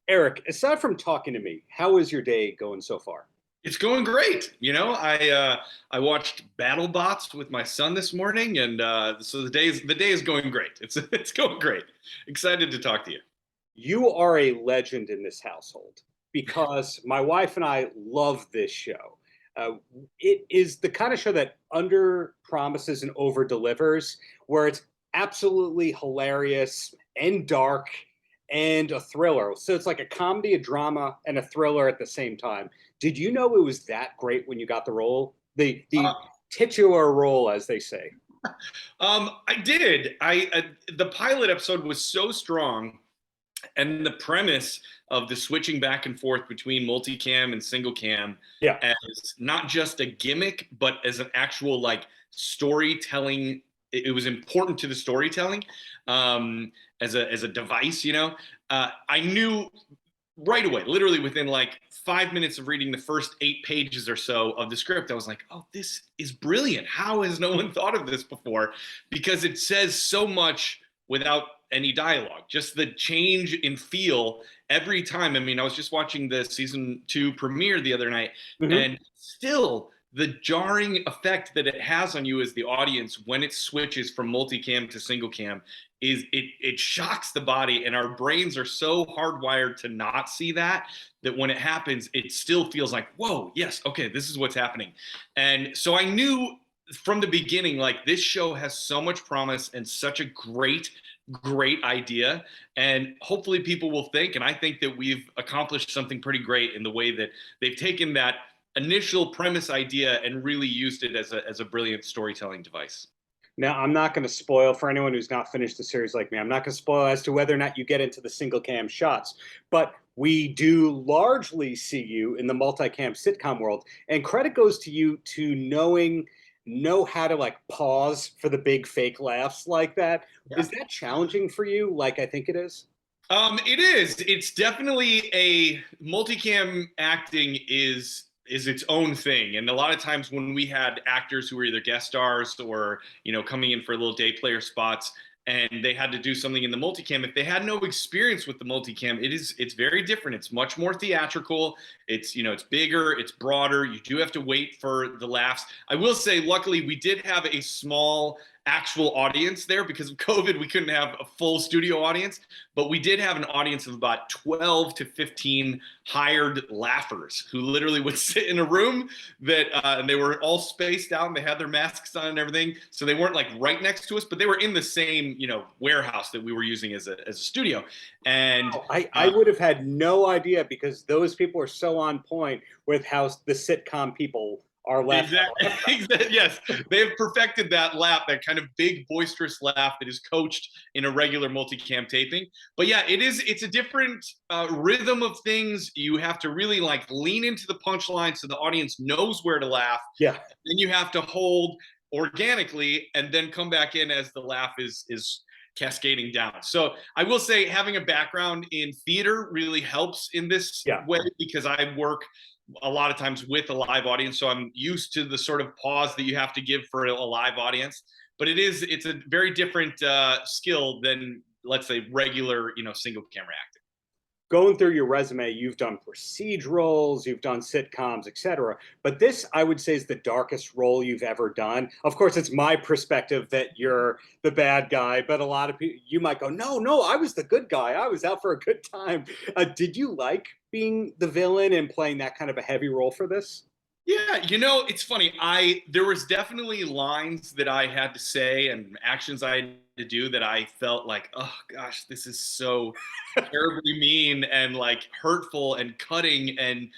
Eric, aside from talking to me, how is your day going so far? It's going great. I watched BattleBots with my son this morning, and so the day is going great. It's going great. Excited to talk to you. You are a legend in this household because my wife and I love this show. Uh, it is the kind of show that under promises and over delivers, where it's absolutely hilarious and dark and a thriller. So it's like a comedy, a drama, and a thriller at the same time. Did you know it was that great when you got the role? The Uh, titular role, as they say. I did. The pilot episode was so strong, and the premise of the switching back and forth between multicam and single cam Yeah. as not just a gimmick, but as an actual like storytelling. It was important to the storytelling as a device. I knew right away, literally within like 5 minutes of reading the first 8 pages or so of the script, I was like, oh, this is brilliant. How has no one thought of this before? Because it says so much without any dialogue, just the change in feel every time. I mean, I was just watching the season 2 premiere the other night, Mhm. and still the jarring effect that it has on you as the audience when it switches from multicam to single cam is it shocks the body, and our brains are so hardwired to not see that when it happens it still feels like, whoa, yes, okay, this is what's happening. And so I knew from the beginning, like, this show has so much promise and such a great idea, and hopefully people will think, and I think that we've accomplished something pretty great in the way that they've taken that initial premise idea and really used it as a brilliant storytelling device. Now, I'm not going to spoil for anyone who's not finished the series like me. I'm not going to spoil as to whether or not you get into the single cam shots, but we do largely see you in the multicam sitcom world. And credit goes to you to know how to like pause for the big fake laughs like that. Yeah. Is that challenging for you? Like I think it is. It is. It's definitely a multicam acting is its own thing. And a lot of times when we had actors who were either guest stars or, coming in for little day player spots, and they had to do something in the multicam, if they had no experience with the multicam, it's very different. It's much more theatrical. It's bigger, it's broader. You do have to wait for the laughs. I will say, luckily, we did have a small actual audience there because of COVID. We couldn't have a full studio audience, but we did have an audience of about 12 to 15 hired laughers who literally would sit in a room and they were all spaced out and they had their masks on and everything. So they weren't like right next to us, but they were in the same, warehouse that we were using as a studio. And Oh, I would have had no idea because those people are so on point with how the sitcom people are left. exactly, exactly, yes, they have perfected that laugh, that kind of big, boisterous laugh that is coached in a regular multicam taping. But yeah, it's a different rhythm of things. You have to really like lean into the punchline so the audience knows where to laugh. Yeah. Then you have to hold organically and then come back in as the laugh is cascading down. So I will say having a background in theater really helps in this Yeah. way because I work a lot of times with a live audience, so I'm used to the sort of pause that you have to give for a live audience. But it's a very different skill than, let's say, regular single camera acting. Going through your resume, you've done procedurals, you've done sitcoms, etc. But this, I would say, is the darkest role you've ever done. Of course, it's my perspective that you're the bad guy, but a lot of people, you might go, no, no, I was the good guy. I was out for a good time. Did you like being the villain and playing that kind of a heavy role for this? Yeah, it's funny. There was definitely lines that I had to say and actions I had to do that I felt like, oh gosh, this is so terribly mean and like hurtful and cutting and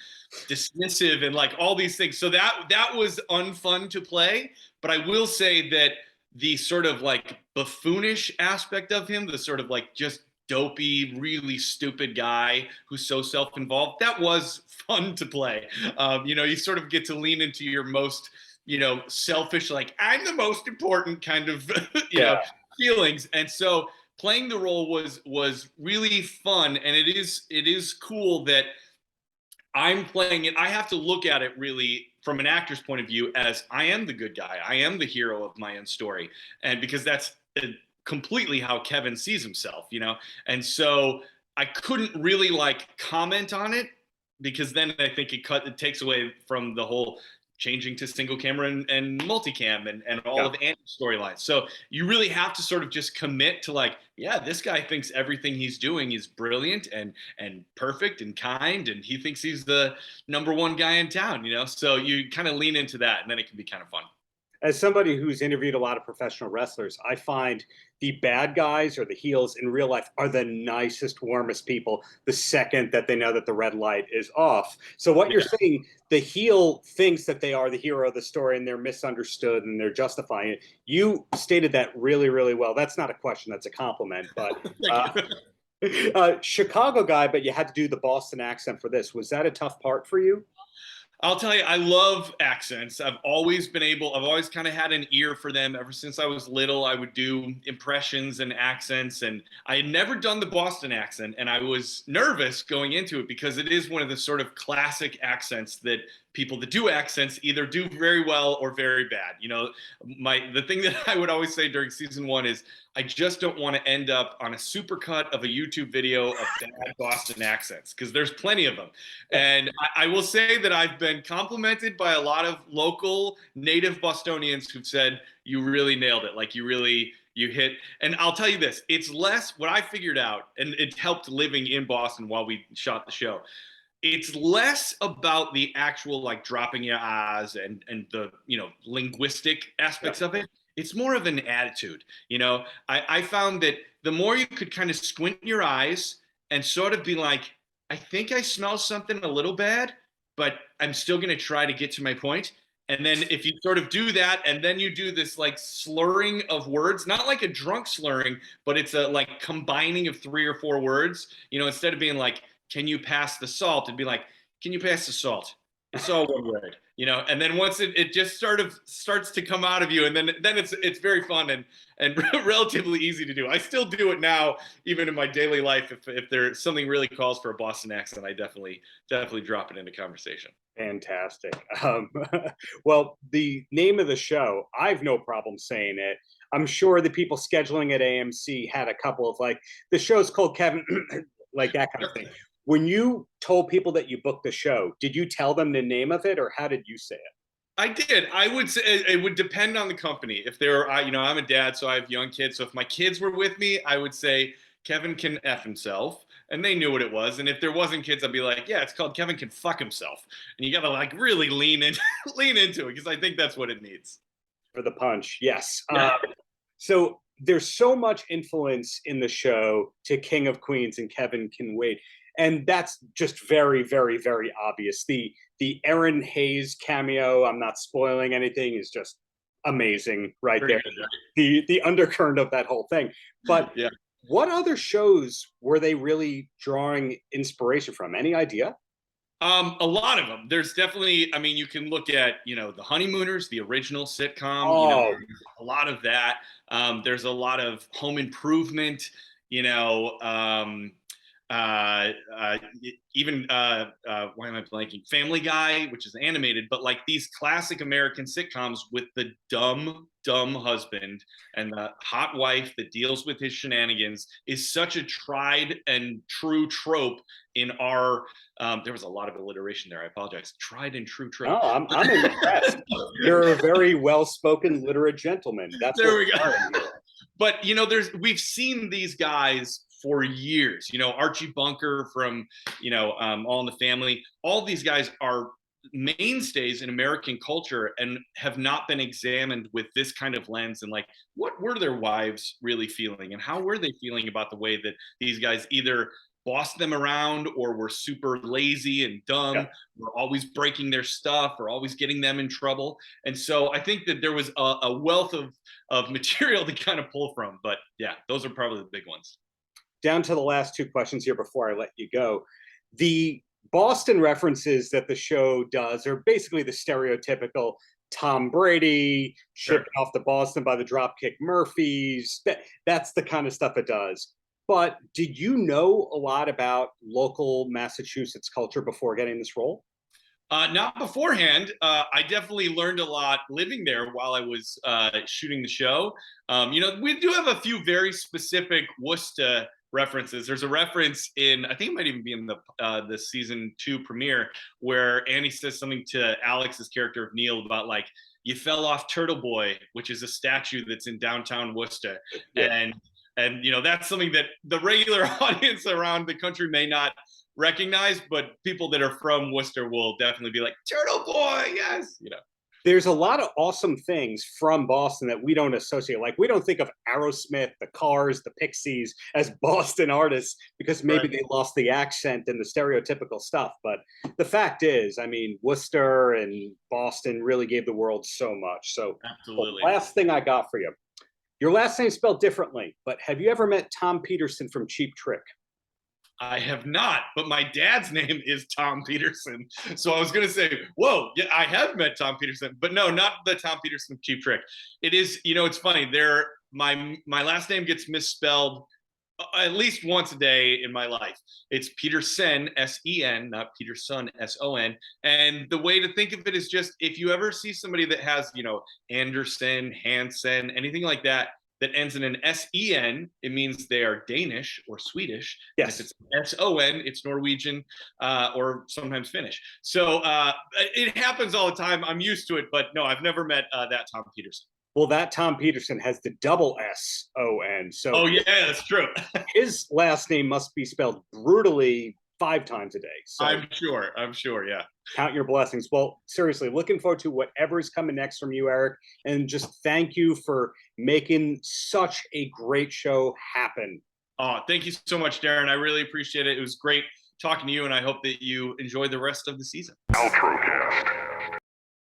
dismissive and like all these things. So that was unfun to play. But I will say that the sort of like buffoonish aspect of him, the sort of like just dopey, really stupid guy who's so self-involved, that was fun to play. You sort of get to lean into your most, selfish, like, I'm the most important kind of, Yeah. feelings. And so playing the role was really fun. And it is cool that I'm playing it. I have to look at it really from an actor's point of view as I am the good guy. I am the hero of my own story. And because that's completely how Kevin sees himself. And so I couldn't really like comment on it because then I think it takes away from the whole changing to single camera and multicam and all of Andy's storylines. So you really have to sort of just commit to like, yeah, this guy thinks everything he's doing is brilliant and perfect and kind, and he thinks he's the #1 guy in town, you know? So you kind of lean into that, and then it can be kind of fun. As somebody who's interviewed a lot of professional wrestlers, I find the bad guys or the heels in real life are the nicest, warmest people the second that they know that the red light is off. So what you're saying, the heel thinks that they are the hero of the story and they're misunderstood and they're justifying it. You stated that really, really well. That's not a question, that's a compliment. But Chicago guy, but you had to do the Boston accent for this. Was that a tough part for you? I'll tell you, I love accents. I've always kind of had an ear for them ever since I was little. I would do impressions and accents, and I had never done the Boston accent, and I was nervous going into it because it is one of the sort of classic accents that people that do accents either do very well or very bad. You know, the thing that I would always say during season 1 is I just don't want to end up on a supercut of a YouTube video of bad Boston accents because there's plenty of them. And I will say that I've been complimented by a lot of local native Bostonians who've said, you really nailed it. Like you hit, and I'll tell you this, it's less what I figured out, and it helped living in Boston while we shot the show. It's less about the actual like dropping your eyes and the, you know, linguistic aspects of it. It's more of an attitude. You know, I found that the more you could kind of squint your eyes and sort of be like, I think I smell something a little bad, but I'm still going to try to get to my point. And then if you sort of do that, and then you do this like slurring of words, not like a drunk slurring, but it's a like combining of 3 or 4 words, you know, instead of being like, can you pass the salt? It'd be like, can you pass the salt? It's all one word, you know. And then once it just sort of starts to come out of you, and then it's very fun and relatively easy to do. I still do it now, even in my daily life. If there's something really calls for a Boston accent, I definitely drop it into conversation. Fantastic. Well, the name of the show, I've no problem saying it. I'm sure the people scheduling at AMC had a couple of like, the show's called Kevin, like that kind of thing. When you told people that you booked the show, did you tell them the name of it, or how did you say it? I did. I would say it would depend on the company. If they're, you know, I'm a dad, so I have young kids. So if my kids were with me, I would say Kevin can F himself, and they knew what it was. And if there wasn't kids, I'd be like, yeah, it's called Kevin can fuck himself. And you got to like really lean into it because I think that's what it needs. For the punch, yes. So there's so much influence in the show to King of Queens and Kevin Can Wait. And that's just very, very, very obvious. The Erin Hayes cameo, I'm not spoiling anything, is just amazing right there. The undercurrent of that whole thing. But what other shows were they really drawing inspiration from? Any idea? A lot of them. There's definitely, I mean, you can look at, you know, The Honeymooners, the original sitcom, you know, a lot of that. There's a lot of Home Improvement, you know, even why am I blanking? Family Guy, which is animated, but like these classic American sitcoms with the dumb husband and the hot wife that deals with his shenanigans is such a tried and true trope in our there was a lot of alliteration there, I apologize. Tried and true trope. Oh, I'm impressed. You're a very well-spoken literate gentleman. That's there we go. But you know, we've seen these guys for years. You know, Archie Bunker from, you know, All in the Family. All these guys are mainstays in American culture and have not been examined with this kind of lens and like, what were their wives really feeling and how were they feeling about the way that these guys either bossed them around or were super lazy and dumb, were always breaking their stuff or always getting them in trouble. And so I think that there was a wealth of material to kind of pull from. But yeah, those are probably the big ones. Down to the last 2 questions here before I let you go. The Boston references that the show does are basically the stereotypical Tom Brady shipping off to Boston by the Dropkick Murphys. That's the kind of stuff it does. But did you know a lot about local Massachusetts culture before getting this role? Not beforehand. I definitely learned a lot living there while I was shooting the show. You know, we do have a few very specific Worcester references. There's a reference in, I think it might even be in the season 2 premiere, where Annie says something to Alex's character of Neil about like, you fell off Turtle Boy, which is a statue that's in downtown Worcester. Yeah. And you know, that's something that the regular audience around the country may not recognize, but people that are from Worcester will definitely be like, Turtle Boy, yes, you know. There's a lot of awesome things from Boston that we don't associate. Like, we don't think of Aerosmith, the Cars, the Pixies as Boston artists because maybe they lost the accent and the stereotypical stuff. But the fact is, I mean, Worcester and Boston really gave the world so much. So absolutely. The last thing I got for you. Your last name's spelled differently, but have you ever met Tom Petersen from Cheap Trick? I have not, but my dad's name is Tom Petersen. So I was going to say, whoa, yeah, I have met Tom Petersen, but no, not the Tom Petersen of Cheap Trick. It is, you know, it's funny. My last name gets misspelled at least once a day in my life. It's Petersen, S-E-N, not Peterson, S-O-N. And the way to think of it is just, if you ever see somebody that has, you know, Anderson, Hansen, anything like that, that ends in an S-E-N, it means they are Danish or Swedish. Yes. And if it's S-O-N, it's Norwegian or sometimes Finnish. So it happens all the time. I'm used to it, but no, I've never met that Tom Petersen. Well, that Tom Petersen has the double S-O-N. So oh, yeah, that's true. His last name must be spelled brutally 5 times a day. So I'm sure, yeah. Count your blessings. Well, seriously, looking forward to whatever's coming next from you, Eric. And just thank you for making such a great show happen. Oh, thank you so much, Darren. I really appreciate it. It was great talking to you, and I hope that you enjoy the rest of the season. Paltrocast.